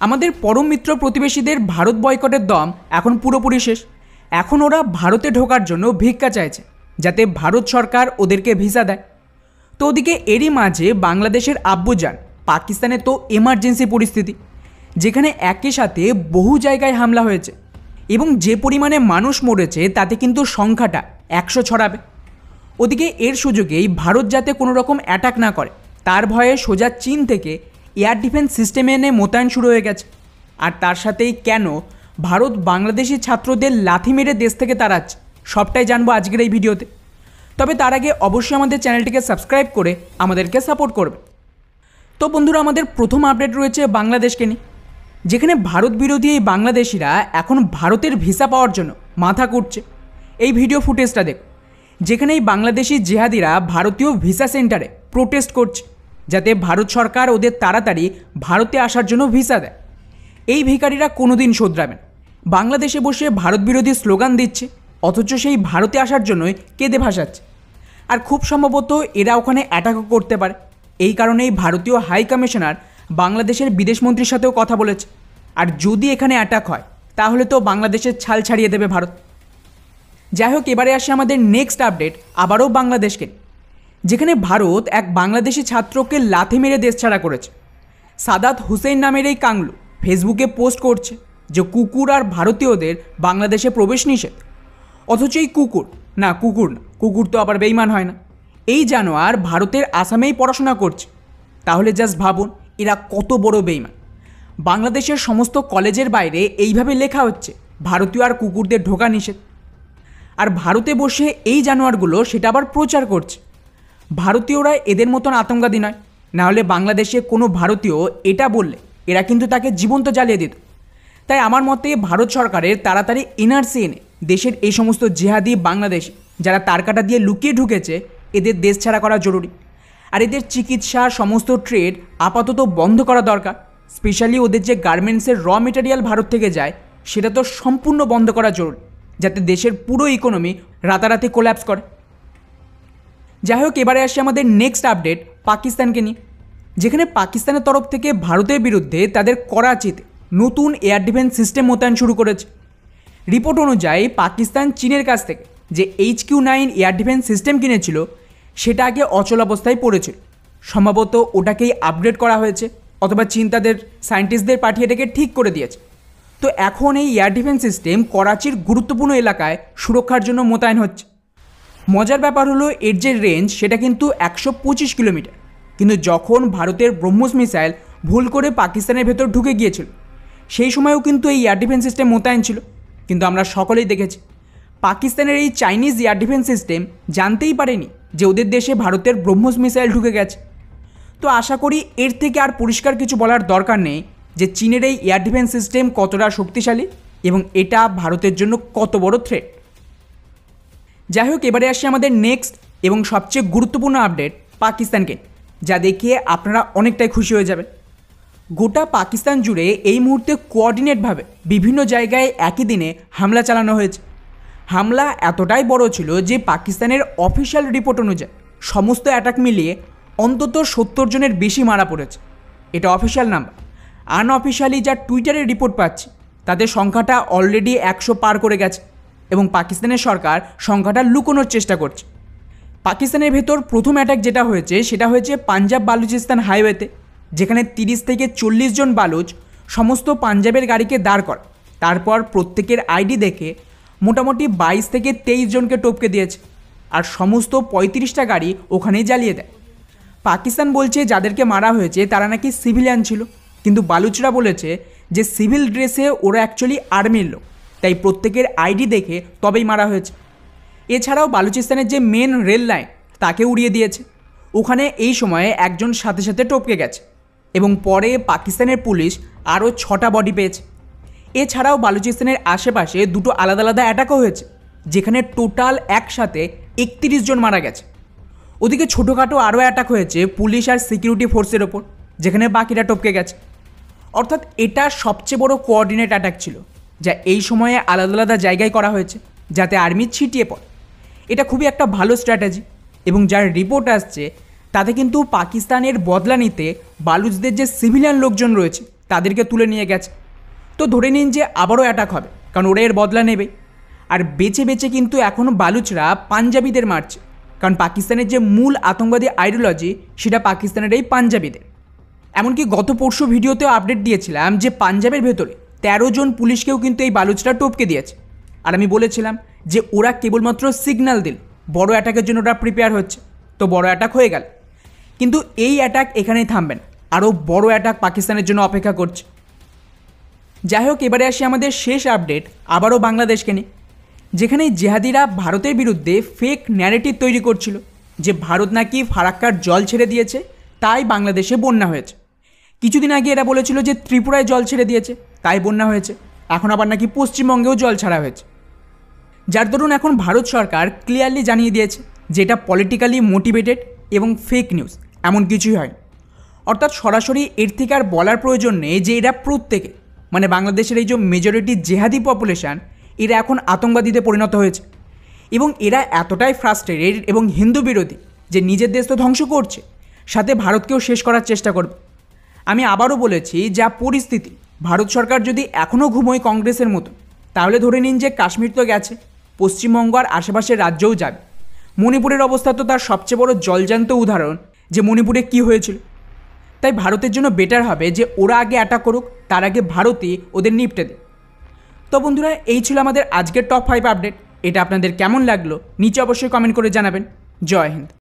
আমাদের পরম মিত্র প্রতিবেশীদের ভারত বয়কটের দম এখন পুরোপুরি শেষ। এখন ওরা ভারতে ঢোকার জন্য ভিক্ষা চাইছে যাতে ভারত সরকার ওদেরকে ভিসা দেয়। তো ওদিকে এরই মাঝে বাংলাদেশের আব্বুজান পাকিস্তানে তো এমার্জেন্সি পরিস্থিতি, যেখানে একই সাথে বহু জায়গায় হামলা হয়েছে এবং যে পরিমাণে মানুষ মরেছে তাতে কিন্তু সংখ্যাটা 100 ছড়াবে। ওদিকে এর সুযোগেই ভারত যাতে কোনো রকম অ্যাটাক না করে তার ভয়ে সোজা চীন থেকে এয়ার ডিফেন্স সিস্টেমে এনে মোতায়েন শুরু হয়ে গেছে। আর তার সাথেই কেন ভারত বাংলাদেশি ছাত্রদের লাথি মেরে দেশ থেকে তাড়াচ্ছে সবটাই জানবো আজকের এই ভিডিওতে। তবে তার আগে অবশ্যই আমাদের চ্যানেলটিকে সাবস্ক্রাইব করে আমাদেরকে সাপোর্ট করবে। তো বন্ধুরা, আমাদের প্রথম আপডেট রয়েছে বাংলাদেশকে নিয়ে, যেখানে ভারত বিরোধী এই বাংলাদেশিরা এখন ভারতের ভিসা পাওয়ার জন্য মাথা কুটছে। এই ভিডিও ফুটেজটা দেখ, যেখানে এই বাংলাদেশি জেহাদিরা ভারতীয় ভিসা সেন্টারে প্রোটেস্ট করছে যাতে ভারত সরকার ওদের তাড়াতাড়ি ভারতে আসার জন্য ভিসা দেয়। এই ভিখারিরা কোনোদিন শোধরাবেন, বাংলাদেশে বসে ভারত বিরোধী স্লোগান দিচ্ছে অথচ সেই ভারতে আসার জন্যই কেঁদে ভাসাচ্ছে। আর খুব সম্ভবত এরা ওখানে অ্যাটাকও করতে পারে। এই কারণেই ভারতীয় হাই কমিশনার বাংলাদেশের বিদেশমন্ত্রীর সাথেও কথা বলেছে। আর যদি এখানে অ্যাটাক হয় তাহলে তো বাংলাদেশের ছাল ছাড়িয়ে দেবে ভারত। যাই হোক, এবারে আসে আমাদের নেক্সট আপডেট আবারও বাংলাদেশকে, যেখানে ভারত এক বাংলাদেশি ছাত্রকে লাথি মেরে দেশ ছাড়া করেছে। সাদাত হুসেইন নামের এই কাংলু ফেসবুকে পোস্ট করছে যে কুকুর আর ভারতীয়দের বাংলাদেশে প্রবেশ নিষেধ, অথচ এই কুকুর না, কুকুর তো আবার বেইমান হয় না, এই জানোয়ার ভারতের আসামেই পড়াশোনা করছে। তাহলে জাস্ট ভাবুন এরা কত বড় বেইমান। বাংলাদেশের সমস্ত কলেজের বাইরে এইভাবে লেখা হচ্ছে ভারতীয় আর কুকুরদের ঢোকা নিষেধ, আর ভারতে বসে এই জানোয়ারগুলো সেটা আবার প্রচার করছে। ভারতীয়রা এদের মতন আতঙ্কবাদী নয়, নাহলে বাংলাদেশে কোনো ভারতীয় এটা বললে এরা কিন্তু তাকে জীবন্ত জ্বালিয়ে দিত। তাই আমার মতে ভারত সরকারের তাড়াতাড়ি এনআরসি এনে দেশের এই সমস্ত জেহাদি বাংলাদেশি যারা তারকাটা দিয়ে লুকিয়ে ঢুকেছে এদের দেশ ছাড়া করা জরুরি। আর এদের চিকিৎসা সমস্ত ট্রেড আপাতত বন্ধ করা দরকার। স্পেশালি ওদের যে গার্মেন্টসের র মেটেরিয়াল ভারত থেকে যায় সেটা তো সম্পূর্ণ বন্ধ করা জরুরি, যাতে দেশের পুরো ইকোনমি রাতারাতি কোল্যাপস করে। যাই হোক, এবারে আসে আমাদের নেক্সট আপডেট পাকিস্তানকে নিয়ে, যেখানে পাকিস্তানের তরফ থেকে ভারতের বিরুদ্ধে তাদের করাচিতে নতুন এয়ার ডিফেন্স সিস্টেম মোতায়েন শুরু করেছে। রিপোর্ট অনুযায়ী পাকিস্তান চীনের কাছ থেকে যে HQ-9 এয়ার ডিফেন্স সিস্টেম কিনেছিল সেটা আগে অচল অবস্থায় পড়েছিল। সম্ভবত ওটাকেই আপগ্রেড করা হয়েছে, অথবা চীন তাদের সায়েন্টিস্টদের পাঠিয়ে এটাকে ঠিক করে দিয়েছে। তো এখন এই এয়ার ডিফেন্স সিস্টেম করাচির গুরুত্বপূর্ণ এলাকায় সুরক্ষার জন্য মোতায়েন হচ্ছে। মজার ব্যাপার হলো এর যে রেঞ্জ সেটা কিন্তু 125 কিলোমিটার, কিন্তু যখন ভারতের ব্রহ্মোস মিসাইল ভুল করে পাকিস্তানের ভেতর ঢুকে গিয়েছিল সেই সময়ও কিন্তু এই এয়ার ডিফেন্স সিস্টেম মোতায়েন ছিল। কিন্তু আমরা সকলেই দেখেছি পাকিস্তানের এই চাইনিজ এয়ার ডিফেন্স সিস্টেম জানতেই পারেনি যে ওদের দেশে ভারতের ব্রহ্মোস মিসাইল ঢুকে গেছে। তো আশা করি এর থেকে আর পরিষ্কার কিছু বলার দরকার নেই যে চীনের এই এয়ার ডিফেন্স সিস্টেম কতটা শক্তিশালী এবং এটা ভারতের জন্য কত বড় থ্রেট। যাই হোক, এবারে আসি আমাদের নেক্সট এবং সবচেয়ে গুরুত্বপূর্ণ আপডেট পাকিস্তানকে, যা দেখিয়ে আপনারা অনেকটাই খুশি হয়ে যাবেন। গোটা পাকিস্তান জুড়ে এই মুহূর্তে কোঅর্ডিনেটভাবে বিভিন্ন জায়গায় একই দিনে হামলা চালানো হয়েছে। হামলা এতটাই বড় ছিল যে পাকিস্তানের অফিসিয়াল রিপোর্ট অনুযায়ী সমস্ত অ্যাটাক মিলিয়ে অন্তত 70 জনের বেশি মারা পড়েছে। এটা অফিসিয়াল নাম্বার। আনঅফিসিয়ালি যা টুইটারে রিপোর্ট পাচ্ছি তাদের সংখ্যাটা অলরেডি 100 পার করে গেছে এবং পাকিস্তানের সরকার সংখ্যাটা লুকোনোর চেষ্টা করছে। পাকিস্তানের ভেতর প্রথম অ্যাটাক যেটা হয়েছে সেটা হয়েছে পাঞ্জাব বালুচিস্তান হাইওয়েতে, যেখানে 30 থেকে 40 জন বালুচ সমস্ত পাঞ্জাবের গাড়িকে দাঁড় করে, তারপর প্রত্যেকের আইডি দেখে মোটামুটি 22 থেকে 23 জনকে টপকে দিয়েছে আর সমস্ত 35টা গাড়ি ওখানেই জ্বালিয়ে দেয়। পাকিস্তান বলছে যাদেরকে মারা হয়েছে তারা নাকি সিভিলিয়ান ছিল, কিন্তু বালুচরা বলেছে যে সিভিল ড্রেসে ওরা অ্যাকচুয়ালি আর্মির লোক, তাই প্রত্যেকের আইডি দেখে তবেই মারা হয়েছে। এছাড়াও বালুচিস্তানের যে মেন রেল লাইন তাকে উড়িয়ে দিয়েছে। ওখানে এই সময়ে একজন সাথে সাথে টপকে গেছে এবং পরে পাকিস্তানের পুলিশ আরও 6টা বডি পেয়েছে। এছাড়াও বালুচিস্তানের আশেপাশে দুটো আলাদা আলাদা অ্যাটাকও হয়েছে, যেখানে টোটাল একসাথে 31 জন মারা গেছে। ওদিকে ছোটোখাটো আরও অ্যাটাক হয়েছে পুলিশ আর সিকিউরিটি ফোর্সের ওপর, যেখানে বাকিরা টপকে গেছে। অর্থাৎ এটা সবচেয়ে বড় কোঅর্ডিনেট অ্যাটাক ছিল, যা এই সময়ে আলাদা আলাদা জায়গায় করা হয়েছে যাতে আর্মি ছিটিয়ে পড়ে। এটা খুবই একটা ভালো স্ট্র্যাটেজি এবং যার রিপোর্ট আসছে তাতে কিন্তু পাকিস্তানের বদলা নিতে বালুচদের যে সিভিলিয়ান লোকজন রয়েছে তাদেরকে তুলে নিয়ে গেছে। তো ধরে নিন যে আবারও অ্যাটাক হবে, কারণ ওরা এর বদলা নেবে। আর বেছে বেছে কিন্তু এখনও বালুচরা পাঞ্জাবিদের মারছে, কারণ পাকিস্তানের যে মূল আতঙ্কবাদী আইডিওলজি সেটা পাকিস্তানের এই পাঞ্জাবিদের। এমনকি গত পরশু ভিডিওতেও আপডেট দিয়েছিলাম যে পাঞ্জাবের ভেতরে 13 জন পুলিশকেও কিন্তু এই বালুচরা টপকে দিয়েছে। আর আমি বলেছিলাম যে ওরা কেবলমাত্র সিগন্যাল দিল, বড় অ্যাটাকের জন্য ওরা প্রিপেয়ার হচ্ছে, তো বড় অ্যাটাক হয়ে গেল। কিন্তু এই অ্যাটাক এখানেই থামবে না, আরও বড় অ্যাটাক পাকিস্তানের জন্য অপেক্ষা করছে। যাই হোক, এবারে আসি আমাদের শেষ আপডেট, আবারও বাংলাদেশকে নিয়ে, যেখানে জেহাদিরা ভারতের বিরুদ্ধে ফেক ন্যারেটিভ তৈরি করছিল যে ভারত নাকি ফারাক্কার জল ছেড়ে দিয়েছে, তাই বাংলাদেশে বন্যা হয়েছে। কিছুদিন আগে এরা বলেছিল যে ত্রিপুরায় জল ছেড়ে দিয়েছে, তাই বন্যা হয়েছে। এখন আবার নাকি পশ্চিমবঙ্গেও জল ছাড়া হয়েছে। যার দরুন এখন ভারত সরকার ক্লিয়ারলি জানিয়ে দিয়েছে যে এটা পলিটিক্যালি মোটিভেটেড এবং ফেক নিউজ, এমন কিছুই হয়। অর্থাৎ সরাসরি এর থেকে আর বলার প্রয়োজন নেই যে এরা প্রত্যেকে, মানে বাংলাদেশের এই যে মেজরিটি জেহাদি পপুলেশান, এরা এখন আতঙ্কবাদীতে পরিণত হয়েছে। এবং এরা এতটাই ফ্রাস্ট্রেটেড এবং হিন্দু বিরোধী যে নিজের দেশ তো ধ্বংস করছে, সাথে ভারতকেও শেষ করার চেষ্টা করবে। আমি আবারও বলেছি, যা পরিস্থিতি, ভারত সরকার যদি এখনও ঘুমোয় কংগ্রেসের মতো, তাহলে ধরে নিন যে কাশ্মীর তো গেছে, পশ্চিমবঙ্গ আর আশেপাশের রাজ্যও যাবে। মণিপুরের অবস্থা তো তার সবচেয়ে বড় জলজান্ত উদাহরণ যে মণিপুরে কী হয়েছিল। তাই ভারতের জন্য বেটার হবে যে ওরা আগে অ্যাটাক করুক, তার আগে ভারতই ওদের নিপটে দেয়। তো বন্ধুরা, এই ছিল আমাদের আজকের টপ 5 আপডেট। এটা আপনাদের কেমন লাগলো নিচে অবশ্যই কমেন্ট করে জানাবেন। জয় হিন্দ।